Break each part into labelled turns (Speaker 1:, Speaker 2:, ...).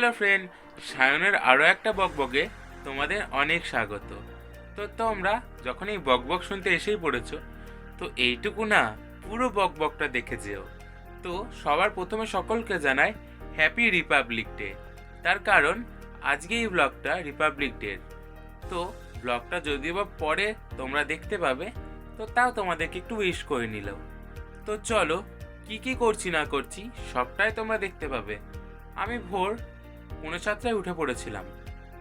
Speaker 1: Hello friend, সায়নের আরও একটা বকবকে তোমাদের অনেক স্বাগত। তো তোমরা যখন এই বকবক শুনতে এসেই পড়েছো, তো এইটুকু না, পুরো বকবকটা দেখে যেও। তো সবার প্রথমে সকলকে জানাই হ্যাপি রিপাবলিক ডে। তার কারণ আজকে এই ব্লগটা রিপাবলিক ডে। তো ব্লগটা যদিও বা পরে তোমরা দেখতে পাবে, তো তাও তোমাদেরকে একটু উইশ করে নিলাম। তো চলো, কি কি করছি না করছি সবটাই তোমরা দেখতে পাবে। আমি ভোর 7:45 উঠে পড়েছিলাম।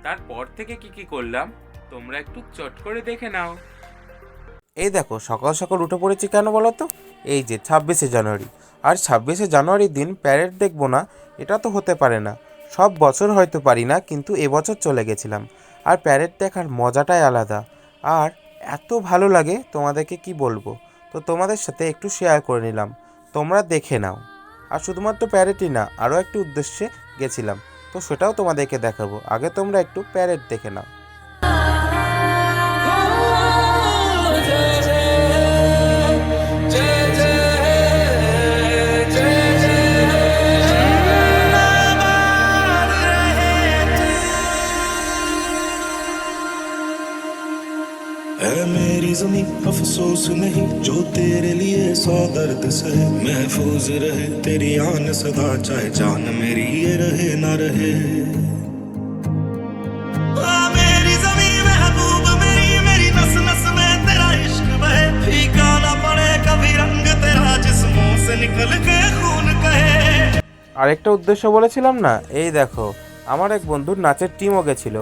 Speaker 1: তারপর থেকে কি কি করলাম তোমরা একটু চট করে দেখে নাও।
Speaker 2: এই দেখো সকাল সকাল উঠে পড়েছি কেন বলো তো? এই যে 26শে জানুয়ারি, আর 26শে জানুয়ারির দিন প্যারেড দেখবো না, এটা তো হতে পারে না। সব বছর হয়তো পারি না, কিন্তু এবছর চলে গেছিলাম। আর প্যারেড দেখার মজাটাই আলাদা। আর এত ভালো লাগে, তোমাদেরকে কি বলবো। তো তোমাদের সাথে একটু শেয়ার করে নিলাম, তোমরা দেখে নাও। আর শুধুমাত্র প্যারেডই না, আরও একটি উদ্দেশ্যে গেছিলাম, তো সেটাও তোমাদেরকে দেখাবো। আগে তোমরা একটু প্যারেড দেখে নাও।
Speaker 3: है मेरी ज़मीं अफसोस नहीं जो तेरे लिए सौ दर्द सहे महफूज रहे तेरी आन सदा चाहे जान मेरी ये रहे ना रहे मेरी ज़मीं महबूब मेरी मेरी नस नस में तेरा इश्क बहे फीका ना पड़े कभी रंग तेरा जिस्मों से निकल के खून कहे।
Speaker 2: আরেকটা উদ্দেশ্য বলেছিলাম না, এই দেখো আমার এক বন্ধুর নাচের টিমও গেছিল।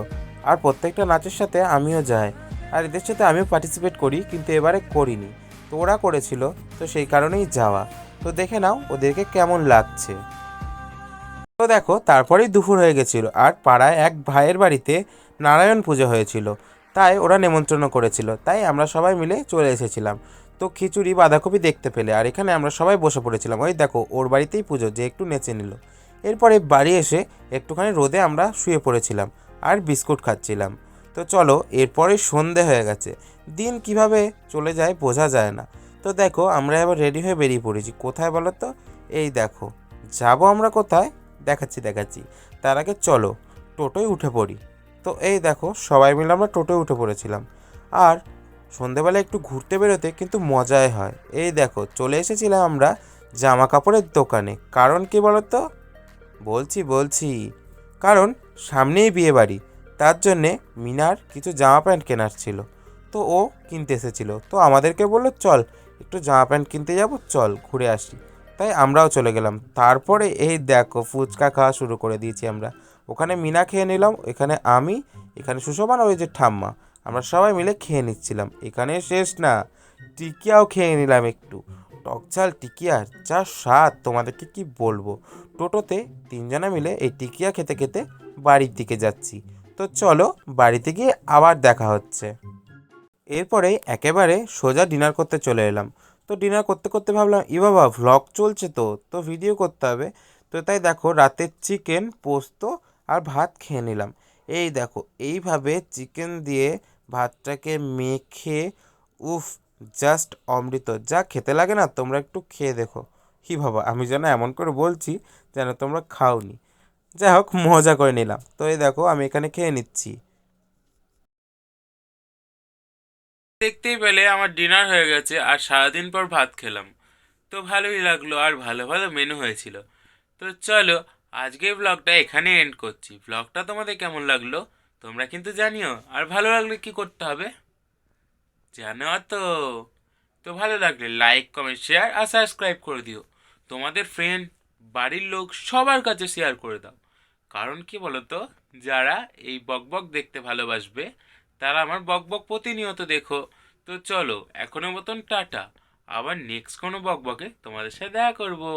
Speaker 2: আর প্রত্যেকটা নাচের সাথে আমিও যাই, আর এদের সাথে আমিও পার্টিসিপেট করি, কিন্তু এবারে করিনি। তো ওরা করেছিল, তো সেই কারণেই যাওয়া। তো দেখে নাও ওদেরকে কেমন লাগছে। তো দেখো তারপরেই দুপুর হয়ে গেছিল, আর পাড়ায় এক ভাইয়ের বাড়িতে নারায়ণ পুজো হয়েছিল, তাই ওরা নেমন্ত্রণ করেছিল, তাই আমরা সবাই মিলে চলে এসেছিলাম। তো খিচুড়ি বাঁধাকপি দেখতে পেলে, আর এখানে আমরা সবাই বসে পড়েছিলাম। ওই দেখো ওর বাড়িতেই পুজো, যে একটু নেচে নিল। এরপরে বাড়ি এসে একটুখানি রোদে আমরা শুয়ে পড়েছিলাম আর বিস্কুট খাচ্ছিলাম। তো চলো, এরপরে সন্ধে হয়ে গেছে। দিন কিভাবে চলে যায় বোঝা যায় না। তো দেখো আমরা এবার রেডি হয়ে বেরিয়ে পড়েছি। কোথায় বলো তো? এই দেখো, যাবো আমরা কোথায়, দেখাচ্ছি। তার আগে চলো টোটোয় উঠে পড়ি। তো এই দেখো সবাই মিলে আমরা টোটোয় উঠে পড়েছিলাম। আর সন্ধেবেলা একটু ঘুরতে বেরোতে কিন্তু মজাই হয়। এই দেখো চলে এসেছিলাম আমরা জামা কাপড়ের দোকানে। কারণ কি বলো তো? বলছি কারণ সামনেই বিয়ে বাড়ি, তার জন্যে মিনার কিছু জামা প্যান্ট কেনার ছিল। তো ও কিনতে এসেছিলো, তো আমাদেরকে বললো চল একটু জামা প্যান্ট কিনতে যাব, চল ঘুরে আসি। তাই আমরাও চলে গেলাম। তারপরে এই দেখো ফুচকা খাওয়া শুরু করে দিয়েছি আমরা। ওখানে মিনা খেয়ে নিলাম, এখানে আমি, এখানে সুষমান, ওই যে ঠাম্মা, আমরা সবাই মিলে খেয়ে নিচ্ছিলাম। এখানে শেষ না, টিকিয়াও খেয়ে নিলাম একটু। টকঝাল টিকিয়ার যা স্বাদ তোমাদেরকে কি বলবো। টোটোতে তিনজনা মিলে এই টিকিয়া খেতে খেতে বাড়ির দিকে যাচ্ছি। তো চলো বাড়িতে গিয়ে আবার দেখা হচ্ছে। এরপরে একেবারে সোজা ডিনার করতে চলে এলাম। তো ডিনার করতে করতে ভাবলাম ই বাবা ভ্লগ চলছে, তো ভিডিও করতে হবে। তো তাই দেখো রাতের চিকেন পোস্ত আর ভাত খেয়ে নিলাম। এই দেখো এইভাবে চিকেন দিয়ে ভাতটাকে মেখে, উফ, জাস্ট অমৃত। যা খেতে লাগে না, তোমরা একটু খেয়ে দেখো। হি বাবা, আমি যেন এমন করে বলছি যেন তোমরা খাওনি। যাই হোক, মজা করে নিলাম। তো এই দেখো আমি এখানে খেয়ে নিচ্ছি।
Speaker 1: দেখতেই পেলে আমার ডিনার হয়ে গেছে আর সারাদিন পর ভাত খেলাম। তো ভালোই লাগলো আর ভালো ভালো মেনু হয়েছিল। তো চলো, আজকে ব্লগটা এখানে এন্ড করছি। ব্লগটা তোমাদের কেমন লাগলো তোমরা কিন্তু জানিও। আর ভালো লাগলে কি করতে হবে জানো তো? তো ভালো লাগলে লাইক কমেন্ট শেয়ার আর সাবস্ক্রাইব করে দিও। তোমাদের ফ্রেন্ড, বাড়ির লোক সবার কাছে শেয়ার করে দাও। কারণ কি বলো তো, যারা এই বকবক দেখতে ভালোবাসবে তারা আমার বকবক প্রতিনিয়ত দেখো। তো চলো এখনো মতন টাটা, আবার নেক্সট কোনো বকবকে তোমাদের সাথে দেখা করবো।